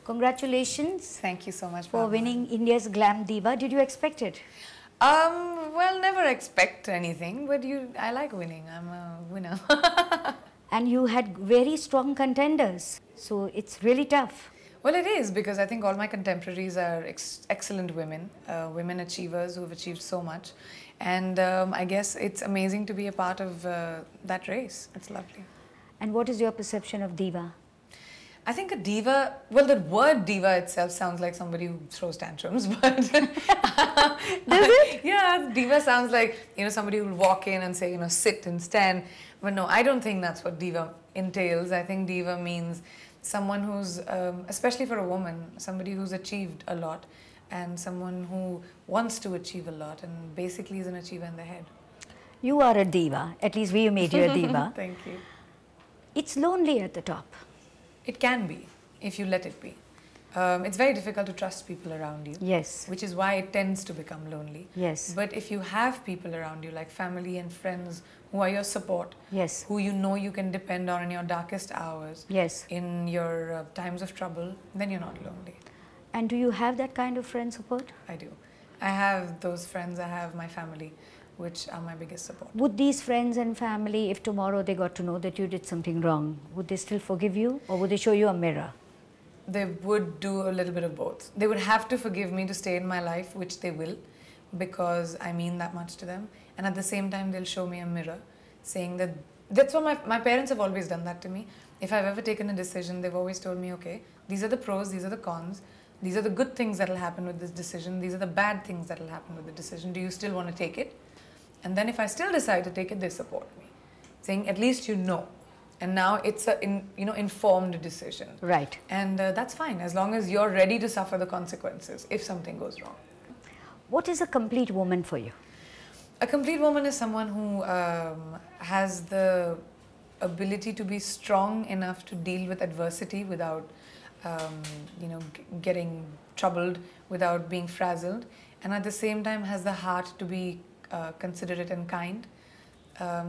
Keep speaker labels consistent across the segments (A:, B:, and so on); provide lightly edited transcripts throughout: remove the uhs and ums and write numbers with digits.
A: Congratulations.
B: Thank you so much
A: for winning India's Glam Diva. Did you expect it?
B: Well, never expect anything, but I like winning. I'm a winner.
A: And you had very strong contenders, so it's really tough.
B: Well, it is, because I think all my contemporaries are excellent women, women achievers who have achieved so much. And I guess it's amazing to be a part of that race. It's lovely.
A: And what is your perception of diva?
B: I think a diva, well, the word diva itself sounds like somebody who throws tantrums, but...
A: Does it?
B: Yeah, diva sounds like, somebody who will walk in and say, sit and stand. But no, I don't think that's what diva entails. I think diva means someone who's, especially for a woman, somebody who's achieved a lot and someone who wants to achieve a lot and basically is an achiever in the head.
A: You are a diva. At least we made you a diva.
B: Thank you.
A: It's lonely at the top.
B: It can be, if you let it be. It's very difficult to trust people around you.
A: Yes.
B: Which is why it tends to become lonely.
A: Yes.
B: But if you have people around you, like family and friends, who are your support,
A: yes,
B: who you can depend on in your darkest hours,
A: yes,
B: in your times of trouble, then you're not lonely.
A: And do you have that kind of friend support?
B: I do. I have those friends, I have my family, which are my biggest support.
A: Would these friends and family, if tomorrow they got to know that you did something wrong, would they still forgive you, or would they show you a mirror?
B: They would do a little bit of both. They would have to forgive me to stay in my life, which they will, because I mean that much to them. And at the same time, they'll show me a mirror, saying that, that's what my parents have always done that to me. If I've ever taken a decision, they've always told me, okay, these are the pros, these are the cons, these are the good things that will happen with this decision, these are the bad things that will happen with the decision. Do you still want to take it? And then if I still decide to take it, they support me, saying, at least you know. And now it's an informed decision.
A: Right.
B: And that's fine, as long as you're ready to suffer the consequences if something goes wrong.
A: What is a complete woman for you?
B: A complete woman is someone who has the ability to be strong enough to deal with adversity without, getting troubled, without being frazzled, and at the same time has the heart to be considerate and kind.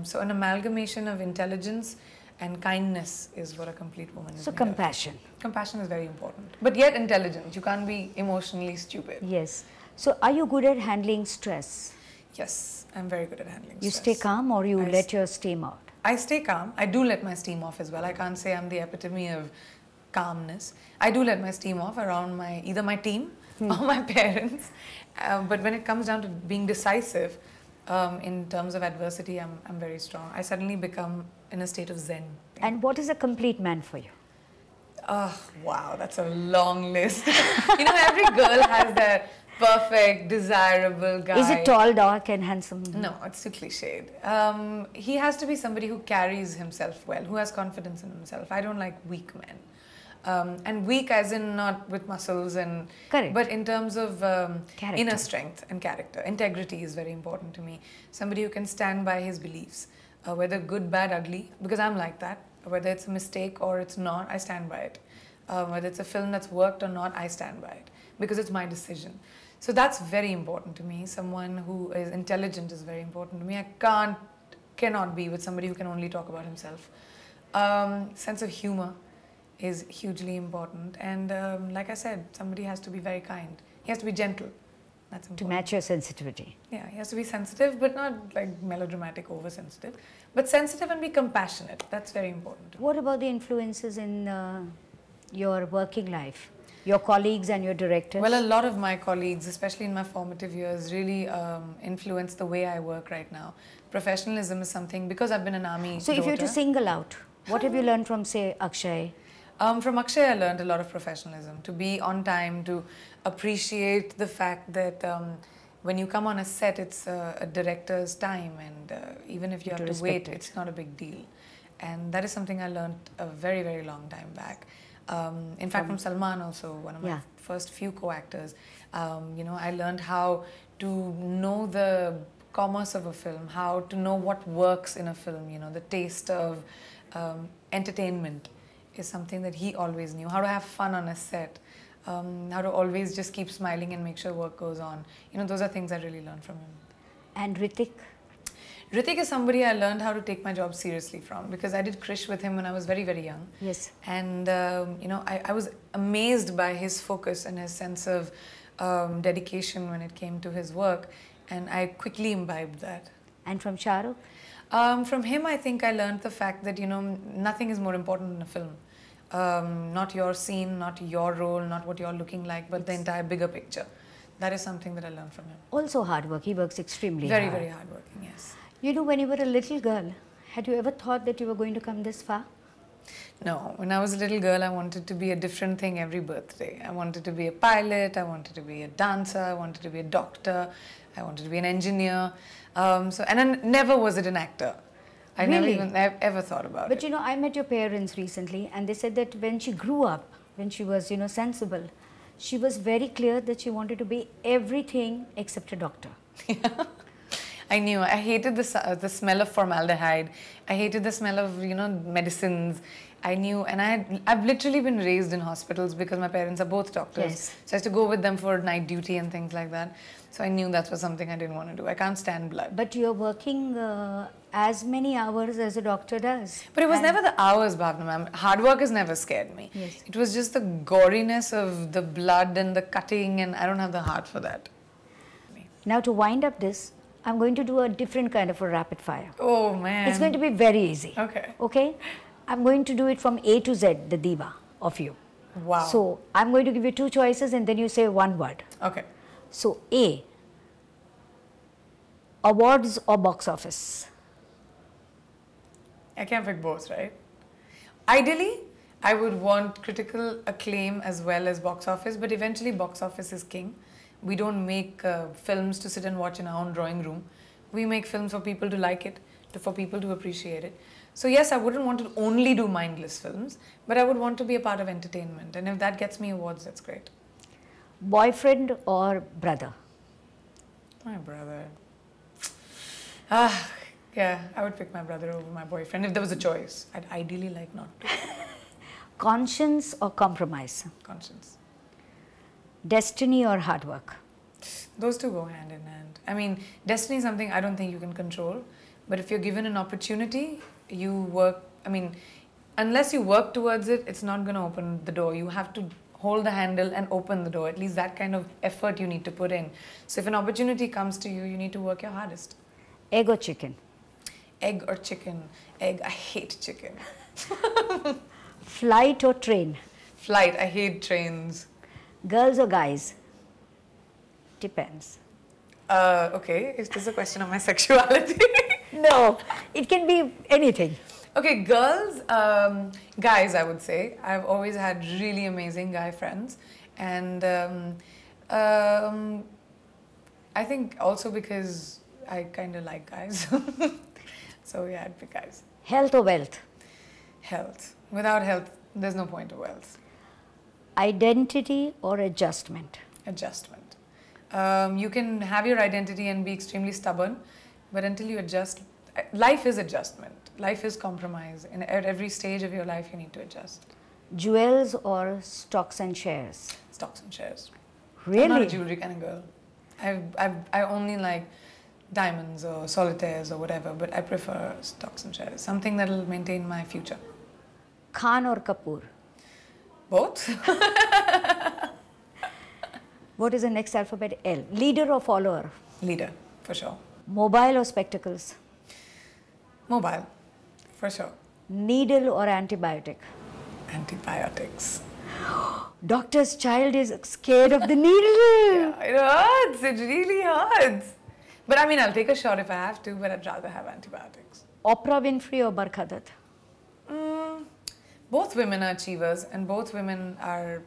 B: So an amalgamation of intelligence and kindness is what a complete woman is.
A: So compassion.
B: Compassion is very important. But yet intelligent. You can't be emotionally stupid.
A: Yes. So are you good at handling stress?
B: Yes, I'm very good at handling stress.
A: You stay calm, or you let your steam out?
B: I stay calm. I do let my steam off as well. I can't say I'm the epitome of calmness. I do let my steam off around either my team or my parents. But when it comes down to being decisive, in terms of adversity, I'm very strong. I suddenly become in a state of zen.
A: And what is a complete man for you?
B: Oh, wow, that's a long list. Every girl has their perfect, desirable guy.
A: Is it tall, dark and handsome?
B: No, it's too cliched. He has to be somebody who carries himself well, who has confidence in himself. I don't like weak men. And weak as in not with muscles, and
A: correct,
B: but in terms of inner strength and character. Integrity is very important to me. Somebody who can stand by his beliefs, whether good, bad, ugly, because I'm like that. Whether it's a mistake or it's not, I stand by it. Whether it's a film that's worked or not, I stand by it, because it's my decision. So that's very important to me. Someone who is intelligent is very important to me. I cannot be with somebody who can only talk about himself. Sense of humor is hugely important, and like I said, somebody has to be very kind. He has to be gentle. That's important.
A: To match your sensitivity.
B: Yeah, he has to be sensitive, but not like melodramatic, oversensitive, but sensitive and be compassionate. That's very important.
A: What about the influences in your working life? Your colleagues and your directors?
B: Well, a lot of my colleagues, especially in my formative years, really influenced the way I work right now. Professionalism is something, because I've been an army
A: So if you were to single out, what have you learned from, say, Akshay?
B: From Akshay, I learned a lot of professionalism, to be on time, to appreciate the fact that when you come on a set, it's a director's time, and even if you have to wait, it's not a big deal. And that is something I learned a very, very long time back. In fact, from Salman also, one of my first few co-actors. I learned how to know the commerce of a film, how to know what works in a film, the taste of entertainment is something that he always knew. How to have fun on a set, how to always just keep smiling and make sure work goes on. Those are things I really learned from him.
A: And Hrithik?
B: Hrithik is somebody I learned how to take my job seriously from, because I did Krish with him when I was very, very young.
A: Yes.
B: And, you know, I was amazed by his focus and his sense of dedication when it came to his work. And I quickly imbibed that.
A: And from Shah Rukh?
B: From him, I think I learned the fact that, you know, nothing is more important than a film. Not your scene, not your role, not what you're looking like, but the entire bigger picture. That is something that I learned from him.
A: Also hard work. He works extremely
B: Very,
A: hard.
B: very hardworking, yes.
A: You know, when you were a little girl, had you ever thought that you were going to come this far?
B: No, when I was a little girl, I wanted to be a different thing every birthday. I wanted to be a pilot, I wanted to be a dancer, I wanted to be a doctor, I wanted to be an engineer. And then never was it an actor. I never even ever thought about it.
A: But you know, I met your parents recently and they said that when she grew up, when she was, you know, sensible, she was very clear that she wanted to be everything except a doctor.
B: Yeah. I knew. I hated the smell of formaldehyde. I hated the smell of, you know, medicines. I knew, and I've literally been raised in hospitals because my parents are both doctors.
A: Yes.
B: So I used to go with them for night duty and things like that. So I knew that was something I didn't want to do. I can't stand blood.
A: But you're working as many hours as a doctor does.
B: But it was never the hours, Bhavna ma'am. Hard work has never scared me.
A: Yes.
B: It was just the goriness of the blood and the cutting, and I don't have the heart for that.
A: Now to wind up this, I'm going to do a different kind of a rapid fire.
B: Oh man.
A: It's going to be very easy.
B: Okay.
A: Okay? I'm going to do it from A to Z, the diva of you.
B: Wow.
A: So I'm going to give you two choices and then you say one word.
B: Okay.
A: So A, awards or box office?
B: I can't pick both, right? Ideally, I would want critical acclaim as well as box office, but eventually box office is king. We don't make films to sit and watch in our own drawing room. We make films for people to like it, for people to appreciate it. So yes, I wouldn't want to only do mindless films, but I would want to be a part of entertainment. And if that gets me awards, that's great.
A: Boyfriend or brother?
B: My brother. Yeah, I would pick my brother over my boyfriend if there was a choice. I'd ideally like not to.
A: Conscience or compromise?
B: Conscience.
A: Destiny or hard work?
B: Those two go hand in hand. I mean, destiny is something I don't think you can control. But if you're given an opportunity, you work, I mean, unless you work towards it, it's not going to open the door. You have to hold the handle and open the door. At least that kind of effort you need to put in. So if an opportunity comes to you, you need to work your hardest.
A: Egg or chicken?
B: Egg or chicken? Egg. I hate chicken.
A: Flight or train?
B: Flight. I hate trains.
A: Girls or guys? Depends.
B: Okay, is this a question of my sexuality?
A: No, it can be anything.
B: Okay, girls, guys, I would say. I've always had really amazing guy friends. And I think also because I kind of like guys. So yeah, I'd pick guys.
A: Health or wealth?
B: Health. Without health, there's no point of wealth.
A: Identity or adjustment?
B: Adjustment. You can have your identity and be extremely stubborn, but until you adjust, life is adjustment. Life is compromise. And at every stage of your life, you need to adjust.
A: Jewels or stocks and shares?
B: Stocks and shares.
A: Really?
B: I'm not a jewelry kind of girl. I only like diamonds or solitaires or whatever, but I prefer stocks and shares. Something that will maintain my future.
A: Khan or Kapoor?
B: Both.
A: What is the next alphabet? L. Leader or follower?
B: Leader, for sure.
A: Mobile or spectacles?
B: Mobile, for sure.
A: Needle or antibiotic?
B: Antibiotics.
A: Doctor's child is scared of the needle.
B: Yeah, it hurts. It really hurts. But I mean, I'll take a shot if I have to, but I'd rather have antibiotics.
A: Oprah Winfrey or Barkha Dutt?
B: Both women are achievers and both women are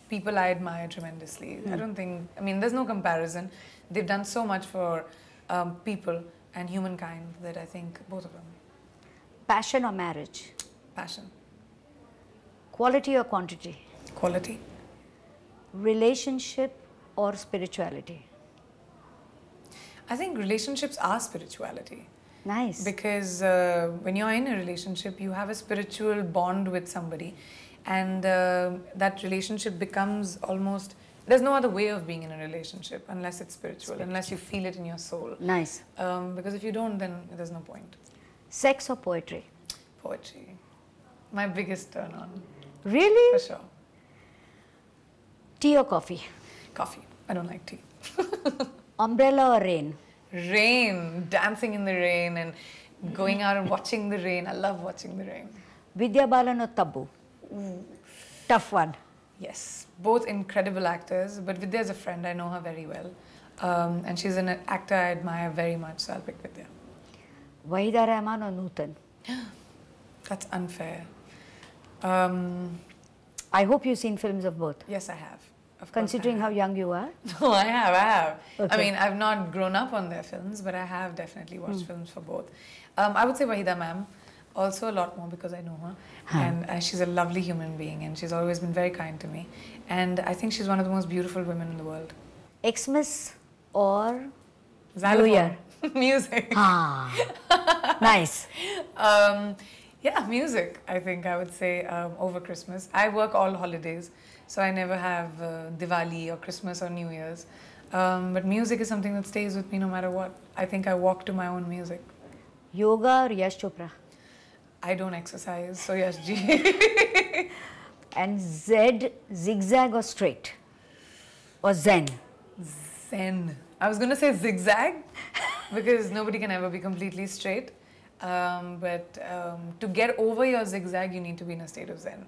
B: people I admire tremendously. I don't think, I mean, there's no comparison. They've done so much for people and humankind that I think both of them.
A: Passion or marriage?
B: Passion.
A: Quality or quantity?
B: Quality.
A: Relationship or spirituality?
B: I think relationships are spirituality.
A: Nice.
B: Because when you're in a relationship, you have a spiritual bond with somebody, and that relationship becomes almost there's no other way of being in a relationship unless it's spiritual, unless you feel it in your soul.
A: Nice.
B: Because if you don't, then there's no point.
A: Sex or poetry?
B: Poetry. My biggest turn on.
A: Really?
B: For sure.
A: Tea or coffee?
B: Coffee. I don't like tea.
A: Umbrella or rain?
B: Rain. Dancing in the rain and going out and watching the rain. I love watching the rain.
A: Vidya, Balan or Tabu? Tough one.
B: Yes. Both incredible actors, but Vidya is a friend. I know her very well. And she's an actor I admire very much, so I'll pick Vidya.
A: Wahida Rahman or Nutan?
B: That's unfair.
A: I hope you've seen films of both.
B: Yes, I have. Of
A: Considering how young you are?
B: No, I have.
A: Okay.
B: I mean, I've not grown up on their films, but I have definitely watched films for both. I would say Wahida ma'am, also a lot more because I know her. And she's a lovely human being and she's always been very kind to me. And I think she's one of the most beautiful women in the world.
A: Xmas or
B: Xylophone.
A: New Year?
B: Music.
A: Nice.
B: Yeah, music, I think I would say over Christmas. I work all holidays, so I never have Diwali or Christmas or New Year's. But music is something that stays with me no matter what. I think I walk to my own music.
A: Yoga or Yash Chopra?
B: I don't exercise, so yes, G.
A: And Z, zigzag or straight? Or Zen?
B: Zen. I was going to say zigzag, because nobody can ever be completely straight. But to get over your zigzag, you need to be in a state of Zen.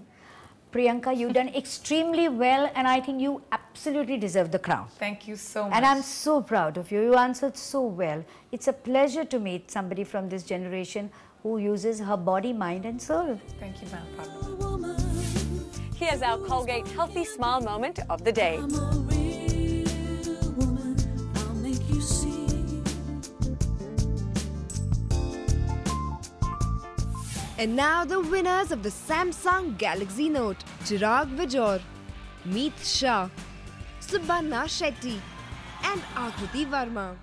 A: Priyanka, you've done extremely well and I think you absolutely deserve the crown.
B: Thank you so much.
A: And I'm so proud of you. You answered so well. It's a pleasure to meet somebody from this generation who uses her body, mind and soul.
B: Thank you, ma'am.
C: Here's our Colgate Healthy Smile moment of the day.
D: And now the winners of the Samsung Galaxy Note, Chirag Vijor, Meet Shah, Subanna Shetty and Akriti Verma.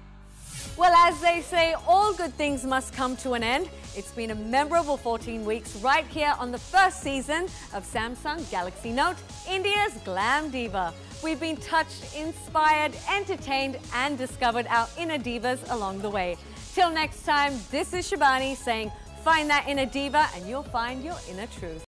C: Well, as they say, all good things must come to an end. It's been a memorable 14 weeks right here on the first season of Samsung Galaxy Note, India's Glam Diva. We've been touched, inspired, entertained and discovered our inner divas along the way. Till next time, this is Shabani saying, find that inner diva and you'll find your inner truth.